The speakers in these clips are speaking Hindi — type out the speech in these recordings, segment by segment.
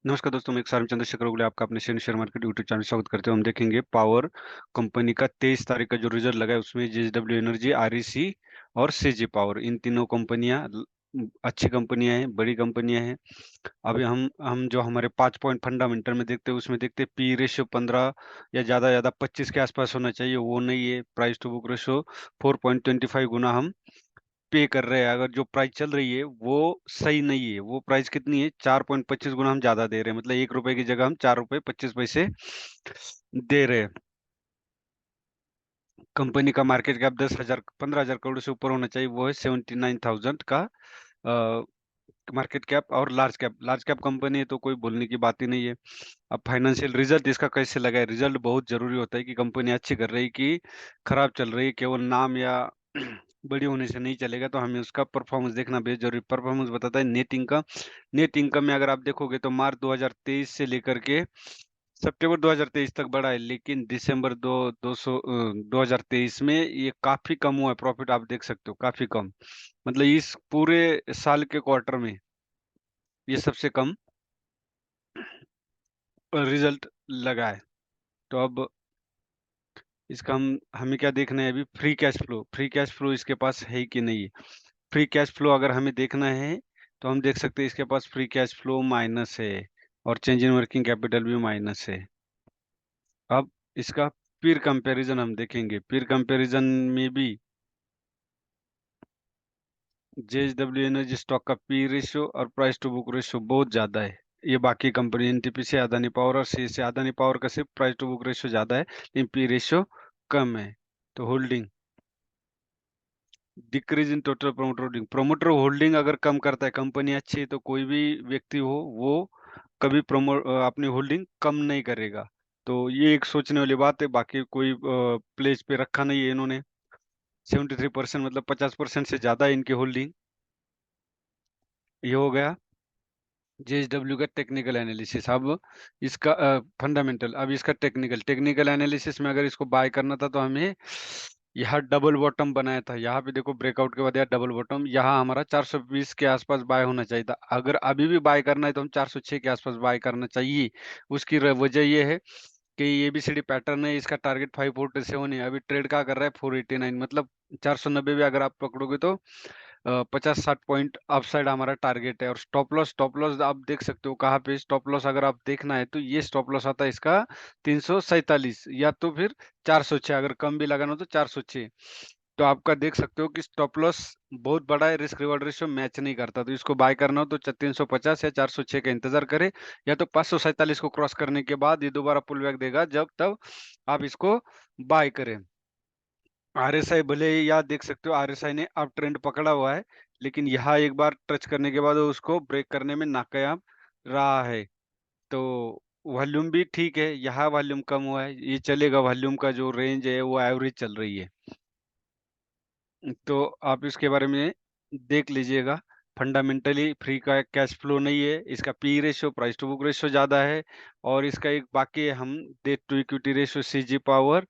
नमस्कार दोस्तों, मैं एक सारम चंद्रशेखर उगले आपका अपने शेयर मार्केट यूट्यूब चैनल में स्वागत करते हैं। हम देखेंगे पावर कंपनी का 23 तारीख का जो रिजल्ट लगा है उसमें जेएसडब्ल्यू एनर्जी, आरईसी और सीजी पावर, इन तीनों कंपनियां अच्छी कंपनियां हैं, बड़ी कंपनियां हैं। अभी हम जो हमारे 5 पॉइंट फंडामेंटल में देखते हैं उसमें देखते हैं पी रेशियो 15 या ज्यादा 25 के आसपास होना चाहिए, वो नहीं है। प्राइस टू बुक रेशियो 4.25 गुना हम पे कर रहे हैं। अगर जो प्राइस चल रही है वो सही नहीं है। वो प्राइस कितनी है? 4.25 गुना हम ज्यादा दे रहे हैं, मतलब 1 रुपए की जगह हम 4 रुपए 25 पैसे दे रहे हैं। कंपनी का मार्केट कैप 15,000 करोड़ से ऊपर होना चाहिए, वो है 79,000 का मार्केट कैप। और लार्ज कैप कंपनी है तो कोई बोलने की बात ही नहीं है। अब फाइनेंशियल रिजल्ट इसका कैसे लगा है? रिजल्ट बहुत जरूरी होता है कि कंपनी अच्छी कर रही है कि खराब चल रही है। केवल नाम या बड़ी होने से नहीं चलेगा, तो हमें उसका परफॉर्मेंस देखना बेहद जरूरी। परफॉर्मेंस बताता है नेट इनकम। नेट इनकम में अगर आप देखोगे तो मार्च 2023 से लेकर के सितंबर 2023 तक बढ़ा है, लेकिन दिसंबर 2023 में ये काफी कम हुआ है। प्रॉफिट आप देख सकते हो काफी कम, मतलब इस पूरे साल के क्वार्टर में ये सबसे कम रिजल्ट लगा है। तो अब इसका हमें क्या देखना है? अभी फ्री कैश फ्लो इसके पास है कि नहीं है। फ्री कैश फ्लो अगर हमें देखना है तो हम देख सकते हैं इसके पास फ्री कैश फ्लो माइनस है और चेंज इन वर्किंग कैपिटल भी माइनस है। अब इसका पीर कंपैरिजन हम देखेंगे। पीर कंपैरिजन में भी जेएसडब्ल्यू एनर्जी स्टॉक का पी रेशियो और प्राइस टू बुक रेशियो बहुत ज्यादा है। ये बाकी कंपनी एनटीपीसी, अदानी पावर और सी से अदानी पावर का सिर्फ प्राइस टू बुक रेशियो ज्यादा है, लेकिन पी रेशियो कम है। तो holding decrease in total promoter holding. Promoter holding अगर कम करता है, कंपनी अच्छी है, तो कोई भी व्यक्ति हो वो कभी अपनी होल्डिंग कम नहीं करेगा। तो ये एक सोचने वाली बात है। बाकी कोई प्लेस पे रखा नहीं है इन्होंने। 73% मतलब 50% से ज्यादा है इनकी होल्डिंग। ये हो गया जेएसडब्ल्यू का टेक्निकल एनालिसिस। अब इसका फंडामेंटल। अब इसका टेक्निकल एनालिसिस में अगर इसको बाय करना था तो हमें यहाँ डबल बॉटम बनाया था। यहाँ पे देखो ब्रेकआउट के बाद यहाँ डबल बॉटम, यहाँ हमारा 420 के आसपास बाय होना चाहिए था। अगर अभी भी बाय करना है तो हम 406 के आसपास बाय करना चाहिए। उसकी वजह ये है कि ये एबीसीडी पैटर्न है, इसका टारगेट 547 है। अभी ट्रेड का कर रहा है 489, मतलब 490 भी अगर आप पकड़ोगे तो 50-60 पॉइंट अपसाइड हमारा टारगेट है। और स्टॉप लॉस आप देख सकते हो कहाँ पे। स्टॉप लॉस अगर आप देखना है तो ये स्टॉप लॉस आता है इसका 347 या तो फिर 406। अगर कम भी लगाना हो तो 406। तो आपका देख सकते हो कि स्टॉप लॉस बहुत बड़ा है, रिस्क रिवॉर्ड रेशियो मैच नहीं करता। तो इसको बाय करना हो तो 350 या 406 का इंतजार करें, या तो 547 को क्रॉस करने के बाद ये दोबारा पुल बैक देगा, जब तब आप इसको बाय करें। आरएसआई भले ही यहाँ देख सकते हो, आरएसआई ने अब ट्रेंड पकड़ा हुआ है, लेकिन यहाँ एक बार टच करने के बाद वो उसको ब्रेक करने में नाकामयाब रहा है। तो वॉल्यूम भी ठीक है, यहाँ वॉल्यूम कम हुआ है, ये चलेगा। वॉल्यूम का जो रेंज है वो एवरेज चल रही है। तो आप इसके बारे में देख लीजिएगा। फंडामेंटली फ्री का कैश फ्लो नहीं है, इसका P ratio, price to book ratio ज्यादा है। और इसका एक बाकी है, हम debt to equity ratio, CG power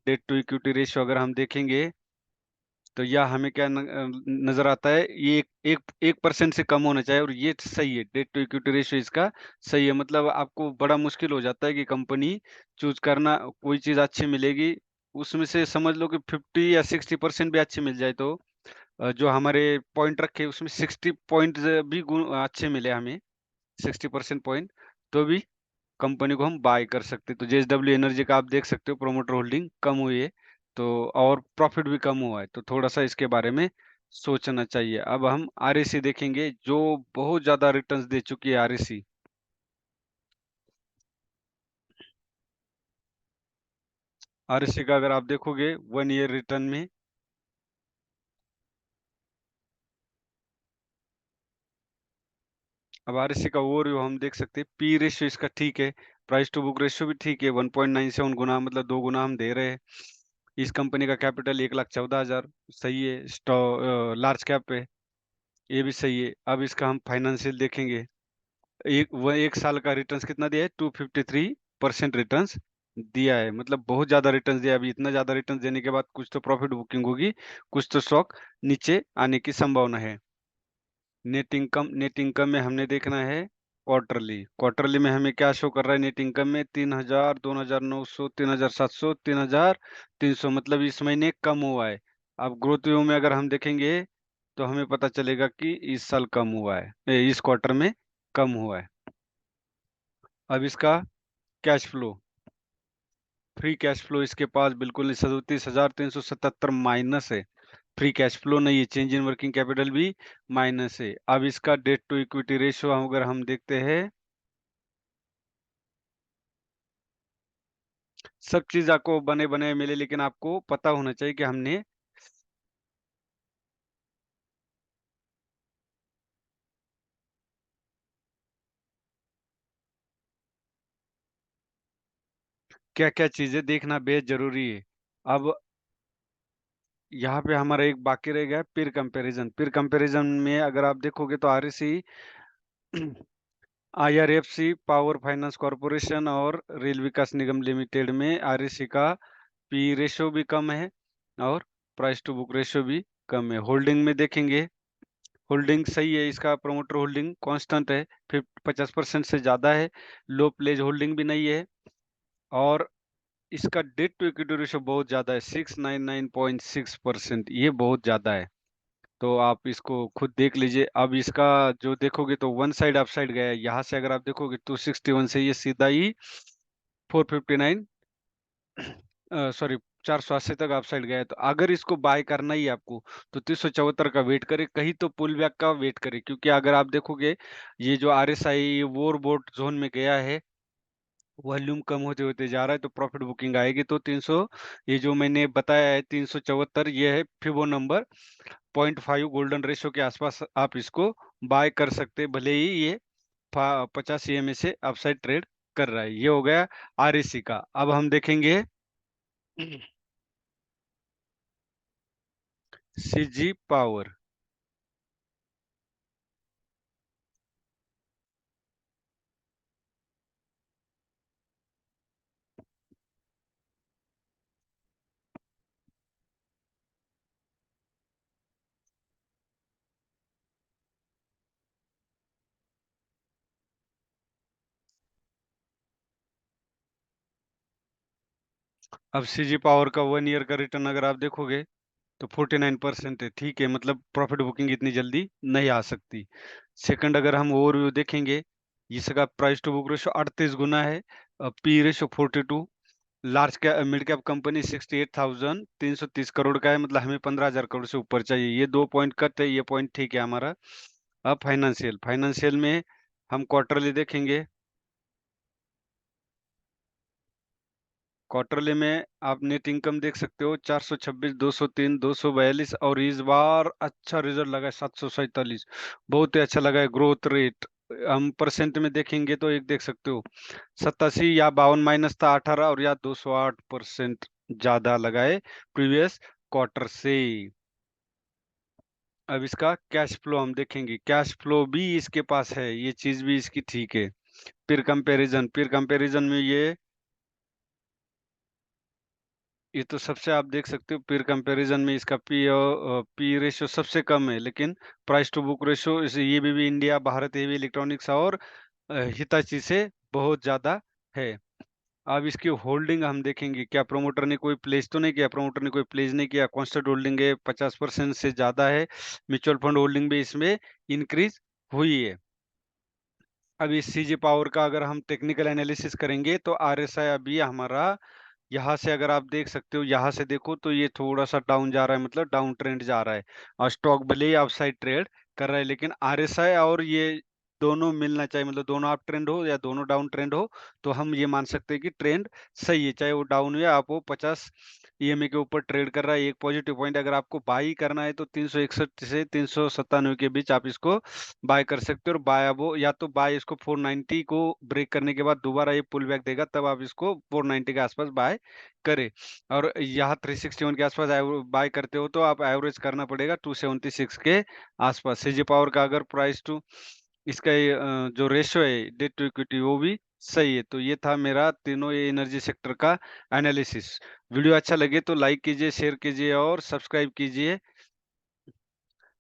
debt to equity ratio अगर हम देखेंगे तो यह हमें क्या नजर आता है? ये एक परसेंट से कम होना चाहिए, और ये सही है। डेट टू इक्विटी रेशियो इसका सही है। मतलब आपको बड़ा मुश्किल हो जाता है कि कंपनी चूज करना, कोई चीज अच्छी मिलेगी उसमें से समझ लो कि 50 या 60% भी अच्छी मिल जाए तो जो हमारे पॉइंट रखे उसमें 60 पॉइंट भी अच्छे मिले हमें, 60% पॉइंट, तो भी कंपनी को हम बाय कर सकते हैं। तो जेएसडब्ल्यू एनर्जी का आप देख सकते हो प्रोमोटर होल्डिंग कम हुई है, तो और प्रॉफिट भी कम हुआ है, तो थोड़ा सा इसके बारे में सोचना चाहिए। अब हम आरईसी देखेंगे जो बहुत ज्यादा रिटर्न्स दे चुकी है। आरईसी का अगर आप देखोगे 1 ईयर रिटर्न में, अब आरएससी का ओवरव्यू हम देख सकते हैं। पी रेशियो इसका ठीक है, प्राइस टू बुक रेशियो भी ठीक है, 1.97 गुना, मतलब 2 गुना हम दे रहे हैं। इस कंपनी का कैपिटल 1,14,000, सही है। लार्ज कैप है, ये भी सही है। अब इसका हम फाइनेंशियल देखेंगे। एक साल का रिटर्न्स कितना दिया है? 253% रिटर्न्स दिया है, मतलब बहुत ज्यादा रिटर्न्स दिया है। अभी इतना ज्यादा रिटर्न्स देने के बाद कुछ तो प्रॉफिट बुकिंग होगी, कुछ तो स्टॉक नीचे आने की संभावना है। नेट इनकम में हमने देखना है क्वार्टरली, क्वार्टरली में हमें क्या शो कर रहा है नेट इनकम में 3000, 2900, 3700, 3300, मतलब इस महीने कम हुआ है। अब ग्रोथ व्यू में अगर हम देखेंगे तो हमें पता चलेगा कि इस साल कम हुआ है, इस क्वार्टर में कम हुआ है। अब इसका cash flow, free cash flow इसके पास बिल्कुल 37,377 माइनस है। फ्री कैश फ्लो नहीं है, चेंज इन वर्किंग कैपिटल भी माइनस है। अब इसका डेट टू इक्विटी रेशियो अगर हम देखते हैं, सब चीज आपको बने बने मिले, लेकिन आपको पता होना चाहिए कि हमने क्या क्या चीजें देखना बेहद जरूरी है। अब यहाँ पे हमारा एक बाकी रह गया पीर कंपैरिजन। पीर कंपैरिजन में अगर आप देखोगे तो RSC, IRFC, power finance corporation और रेल विकास निगम लिमिटेड में आरएससी का पी रेशियो भी कम है और प्राइस टू बुक रेशियो भी कम है। होल्डिंग में देखेंगे, होल्डिंग सही है, इसका प्रोमोटर होल्डिंग कांस्टेंट है, 50% से ज्यादा है। लो प्लेज होल्डिंग भी नहीं है और इसका डेट टू इक्विटी रेशियो बहुत ज्यादा है, 699.6%, ये बहुत ज्यादा है। तो आप इसको खुद देख लीजिए। अब इसका जो देखोगे तो वन साइड अप साइड गया है, यहाँ से अगर आप देखोगे 261 से ये सीधा ही 459, सॉरी 480 तक अपसाइड गया है। तो अगर इसको बाय करना ही है आपको तो 374 का वेट करे, कहीं तो पुल बैक का वेट करे, क्योंकि अगर आप देखोगे ये जो आरएसआई वोरबोट जोन में गया है, वॉल्यूम कम होते होते जा रहा है, तो प्रॉफिट बुकिंग आएगी। तो 300, ये जो मैंने बताया है 374, ये है फिबो नंबर, 0.5 गोल्डन रेशियो के आसपास आप इसको बाय कर सकते हैं, भले ही ये 50 ईएमए से अपसाइड ट्रेड कर रहा है। ये हो गया आरएससी का। अब हम देखेंगे सीजी पावर। अब सीजी पावर का 1 ईयर का रिटर्न अगर आप देखोगे तो 49% है, ठीक है, मतलब प्रॉफिट बुकिंग इतनी जल्दी नहीं आ सकती। सेकंड, अगर हम ओवरव्यू देखेंगे, इसका प्राइस टू बुक रेशियो 38 गुना है, P ratio 42, large cap mid cap company 68,330 crore का है, मतलब हमें 15,000 करोड़ से ऊपर चाहिए। ये 2 पॉइंट कट है, ये पॉइंट ठीक है हमारा। अब फाइनेंशियल, फाइनेंशियल में हम क्वार्टरली देखेंगे। क्वार्टरली में आप नेट इनकम देख सकते हो 426, 203, 242, और इस बार अच्छा रिजल्ट लगा है 747, बहुत ही अच्छा लगा है। ग्रोथ रेट हम परसेंट में देखेंगे तो एक देख सकते हो 87 या 52 माइनस था 18, और या 208% ज्यादा लगा है प्रीवियस क्वार्टर से। अब इसका कैश फ्लो हम देखेंगे, कैश फ्लो भी इसके पास है, ये चीज भी इसकी ठीक है। पीर कंपैरिजन में ये तो सबसे आप देख सकते हो, पीर कंपैरिजन में इसका पी रेशियो सबसे कम है, लेकिन प्राइस टू बुक रेशियो इस ये भी इंडिया, भारत हेवी इलेक्ट्रॉनिक्स और हिताची से बहुत ज्यादा है। अब इसकी होल्डिंग हम देखेंगे, क्या प्रोमोटर ने कोई प्लेस तो नहीं किया, प्रोमोटर ने कोई प्लेस नहीं किया, कांस्टेंट होल्डिंग है, 50% से ज्यादा है। म्यूचुअल फंड होल्डिंग भी इसमें इंक्रीज हुई है। अब इस सीजी पावर का अगर हम टेक्निकल एनालिसिस करेंगे तो आरएसआई अभी हमारा, यहाँ से अगर आप देख सकते हो, यहाँ से देखो तो ये थोड़ा सा डाउन जा रहा है, मतलब डाउन ट्रेंड जा रहा है, और स्टॉक भले ही अपसाइड ट्रेड कर रहा है, लेकिन आरएसआई और ये दोनों मिलना चाहिए, मतलब दोनों अप ट्रेंड हो या दोनों डाउन ट्रेंड हो, तो हम ये मान सकते हैं कि ट्रेंड सही है, चाहे वो डाउन हो या आप वो 50 ईएमए के ऊपर ट्रेड कर रहा है। एक पॉजिटिव पॉइंट, अगर आपको बाई करना है तो 361 से 397 के बीच आप इसको बाय कर सकते हो, और बाय वो या तो बाय इसको 490 को ब्रेक करने के बाद दोबारा ये पुल बैक देगा, तब आप इसको 490 के आसपास बाय करें। और यहाँ 361 के आसपास बाय करते हो तो आप एवरेज करना पड़ेगा 276 के आसपास। सीजी पावर का अगर प्राइस टू इसका जो रेशियो है डेट टू इक्विटी वो भी सही है। तो ये था मेरा तीनों ये एनर्जी सेक्टर का एनालिसिस। वीडियो अच्छा लगे तो लाइक कीजिए, शेयर कीजिए और सब्सक्राइब कीजिए।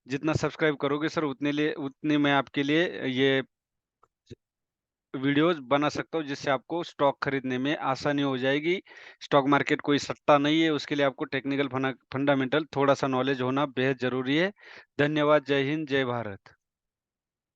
जितना सब्सक्राइब करोगे सर, उतने मैं आपके लिए ये वीडियोज़ बना सकता हूँ जिससे आपको स्टॉक खरीदने में आसानी हो जाएगी। स्टॉक मार्केट कोई सट्टा नहीं है, उसके लिए आपको टेक्निकल फंडामेंटल थोड़ा-सा नॉलेज होना बेहद ज़रूरी है। धन्यवाद, जय हिंद, जय भारत।